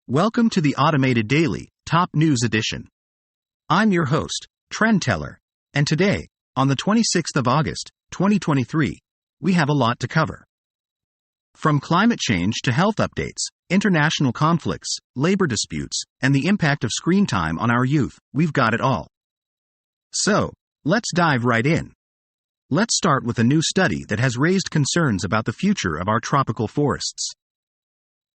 Welcome to the Automated Daily, Top News Edition. I'm your host, Trend Teller, and today, on the 26th of August, 2023, we have a lot to cover. From climate change to health updates, international conflicts, labor disputes, and the impact of screen time on our youth, we've got it all. So, let's dive right in. Let's start with a new study that has raised concerns about the future of our tropical forests.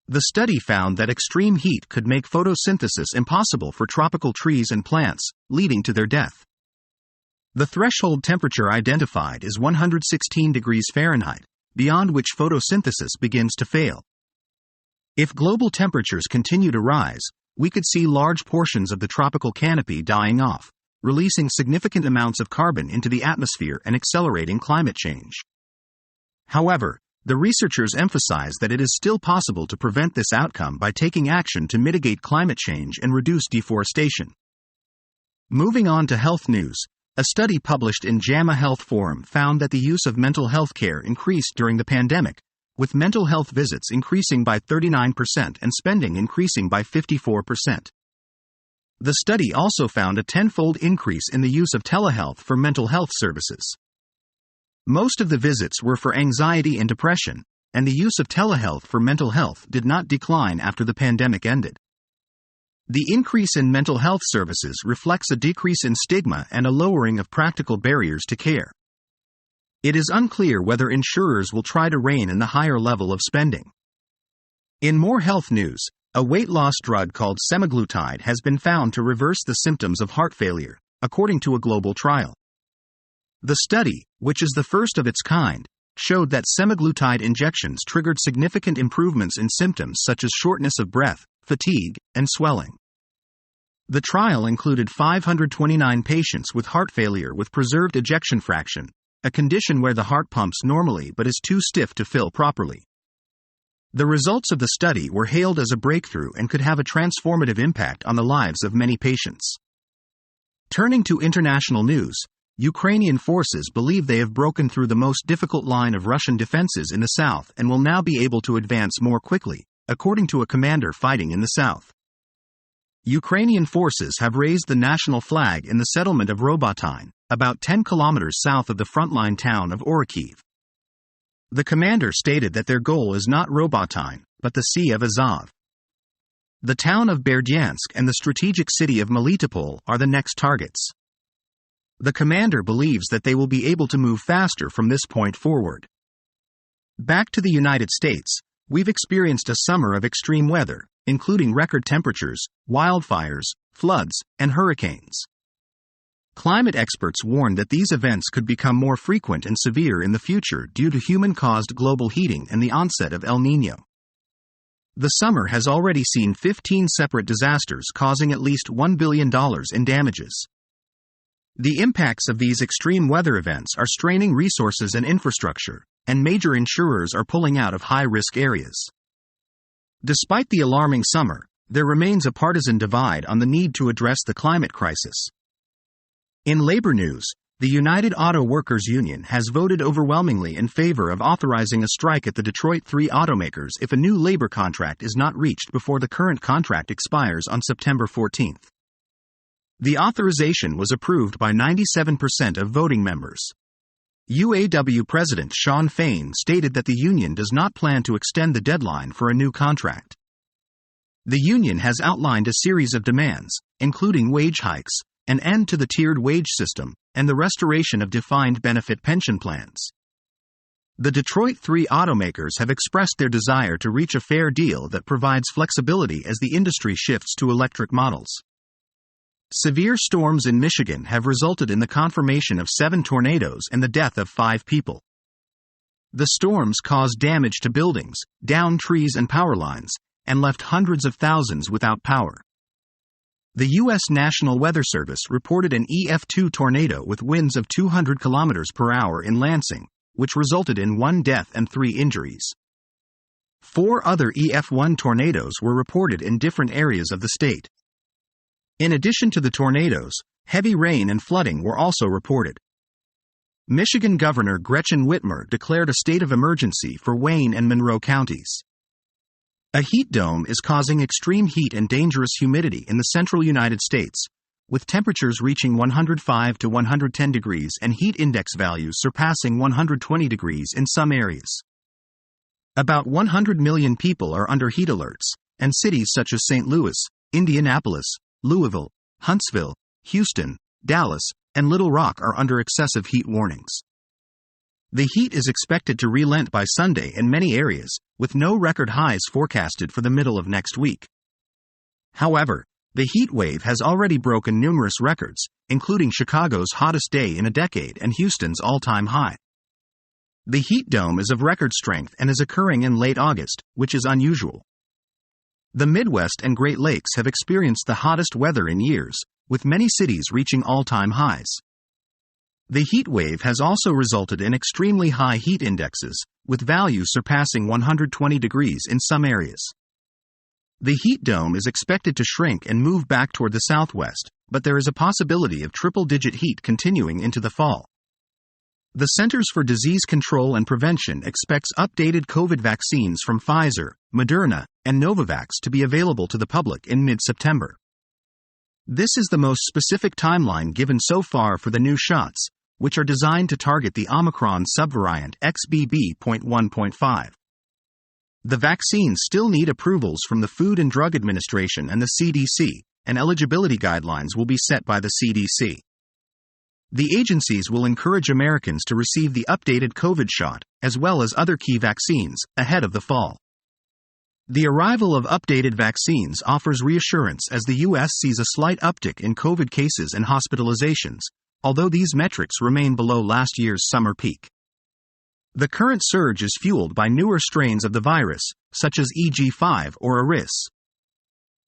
The study found that extreme heat could make photosynthesis impossible for tropical trees and plants, leading to their death. The threshold temperature identified is 116 degrees Fahrenheit, beyond which photosynthesis begins to fail. If global temperatures continue to rise, we could see large portions of the tropical canopy dying off, releasing significant amounts of carbon into the atmosphere and accelerating climate change. However, the researchers emphasize that it is still possible to prevent this outcome by taking action to mitigate climate change and reduce deforestation. Moving on to health news, a study published in JAMA Health Forum found that the use of mental health care increased during the pandemic, with mental health visits increasing by 39% and spending increasing by 54%. The study also found a tenfold increase in the use of telehealth for mental health services. Most of the visits were for anxiety and depression, and the use of telehealth for mental health did not decline after the pandemic ended. The increase in mental health services reflects a decrease in stigma and a lowering of practical barriers to care. It is unclear whether insurers will try to rein in the higher level of spending. In more health news, a weight loss drug called Semaglutide has been found to reverse the symptoms of heart failure, according to a global trial. The study, which is the first of its kind, showed that semaglutide injections triggered significant improvements in symptoms such as shortness of breath, fatigue, and swelling. The trial included 529 patients with heart failure with preserved ejection fraction, a condition where the heart pumps normally but is too stiff to fill properly. The results of the study were hailed as a breakthrough and could have a transformative impact on the lives of many patients. Turning to international news, Ukrainian forces believe they have broken through the most difficult line of Russian defenses in the south and will now be able to advance more quickly, according to a commander fighting in the south. Ukrainian forces have raised the national flag in the settlement of Robotyne, about 10 kilometers south of the frontline town of Orikhiv. The commander stated that their goal is not Robotyne, but the Sea of Azov. The town of Berdyansk and the strategic city of Melitopol are the next targets. The commander believes that they will be able to move faster from this point forward. Back to the United States, we've experienced a summer of extreme weather, including record temperatures, wildfires, floods, and hurricanes. Climate experts warn that these events could become more frequent and severe in the future due to human-caused global heating and the onset of El Niño. The summer has already seen 15 separate disasters causing at least $1 billion in damages. The impacts of these extreme weather events are straining resources and infrastructure, and major insurers are pulling out of high-risk areas. Despite the alarming summer, there remains a partisan divide on the need to address the climate crisis. In labor news, the United Auto Workers Union has voted overwhelmingly in favor of authorizing a strike at the Detroit 3 automakers if a new labor contract is not reached before the current contract expires on September 14. The authorization was approved by 97% of voting members. UAW President Shawn Fain stated that the union does not plan to extend the deadline for a new contract. The union has outlined a series of demands, including wage hikes, an end to the tiered wage system, and the restoration of defined benefit pension plans. The Detroit 3 automakers have expressed their desire to reach a fair deal that provides flexibility as the industry shifts to electric models. Severe storms in Michigan have resulted in the confirmation of 7 tornadoes and the death of 5 people. The storms caused damage to buildings, downed trees and power lines, and left hundreds of thousands without power. The U.S. National Weather Service reported an EF2 tornado with winds of 200 km per hour in Lansing, which resulted in 1 death and 3 injuries. 4 other EF1 tornadoes were reported in different areas of the state. In addition to the tornadoes, heavy rain and flooding were also reported. Michigan Governor Gretchen Whitmer declared a state of emergency for Wayne and Monroe counties. A heat dome is causing extreme heat and dangerous humidity in the central United States, with temperatures reaching 105 to 110 degrees and heat index values surpassing 120 degrees in some areas. About 100 million people are under heat alerts, and cities such as St. Louis, Indianapolis, Louisville, Huntsville, Houston, Dallas, and Little Rock are under excessive heat warnings. The heat is expected to relent by Sunday in many areas, with no record highs forecasted for the middle of next week. However, the heat wave has already broken numerous records, including Chicago's hottest day in a decade and Houston's all-time high. The heat dome is of record strength and is occurring in late August, which is unusual. The Midwest and Great Lakes have experienced the hottest weather in years, with many cities reaching all-time highs. The heat wave has also resulted in extremely high heat indexes, with values surpassing 120 degrees in some areas. The heat dome is expected to shrink and move back toward the southwest, but there is a possibility of triple-digit heat continuing into the fall. The Centers for Disease Control and Prevention expects updated COVID vaccines from Pfizer, Moderna, and Novavax to be available to the public in mid-September. This is the most specific timeline given so far for the new shots, which are designed to target the Omicron subvariant XBB.1.5. The vaccines still need approvals from the Food and Drug Administration and the CDC, and eligibility guidelines will be set by the CDC. The agencies will encourage Americans to receive the updated COVID shot, as well as other key vaccines, ahead of the fall. The arrival of updated vaccines offers reassurance as the U.S. sees a slight uptick in COVID cases and hospitalizations, although these metrics remain below last year's summer peak. The current surge is fueled by newer strains of the virus, such as EG5 or ARIS.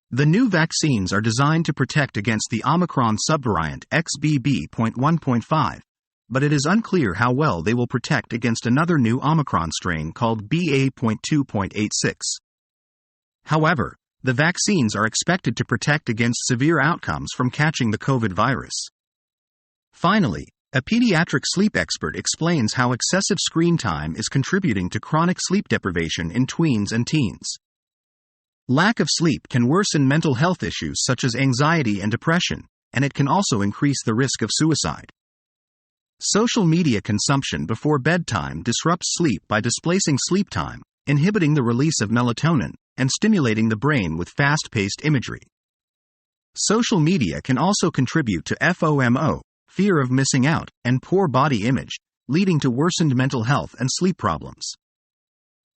The new vaccines are designed to protect against the Omicron subvariant XBB.1.5, but it is unclear how well they will protect against another new Omicron strain called BA.2.86. However, the vaccines are expected to protect against severe outcomes from catching the COVID virus. Finally, a pediatric sleep expert explains how excessive screen time is contributing to chronic sleep deprivation in tweens and teens. Lack of sleep can worsen mental health issues such as anxiety and depression, and it can also increase the risk of suicide. Social media consumption before bedtime disrupts sleep by displacing sleep time, inhibiting the release of melatonin, and stimulating the brain with fast-paced imagery. Social media can also contribute to FOMO, fear of missing out, and poor body image, leading to worsened mental health and sleep problems.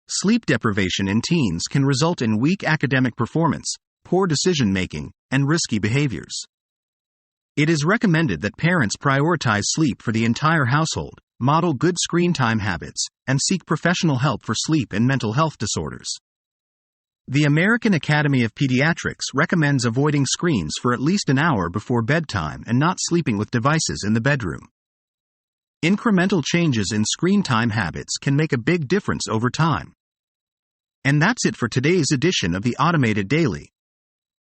Sleep deprivation in teens can result in weak academic performance, poor decision-making, and risky behaviors. It is recommended that parents prioritize sleep for the entire household, model good screen time habits, and seek professional help for sleep and mental health disorders. The American Academy of Pediatrics recommends avoiding screens for at least an hour before bedtime and not sleeping with devices in the bedroom. Incremental changes in screen time habits can make a big difference over time. And that's it for today's edition of the Automated Daily.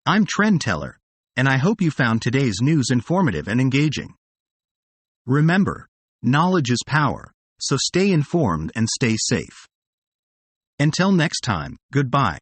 I'm Trend Teller, and I hope you found today's news informative and engaging. Remember, knowledge is power, so stay informed and stay safe. Until next time, goodbye.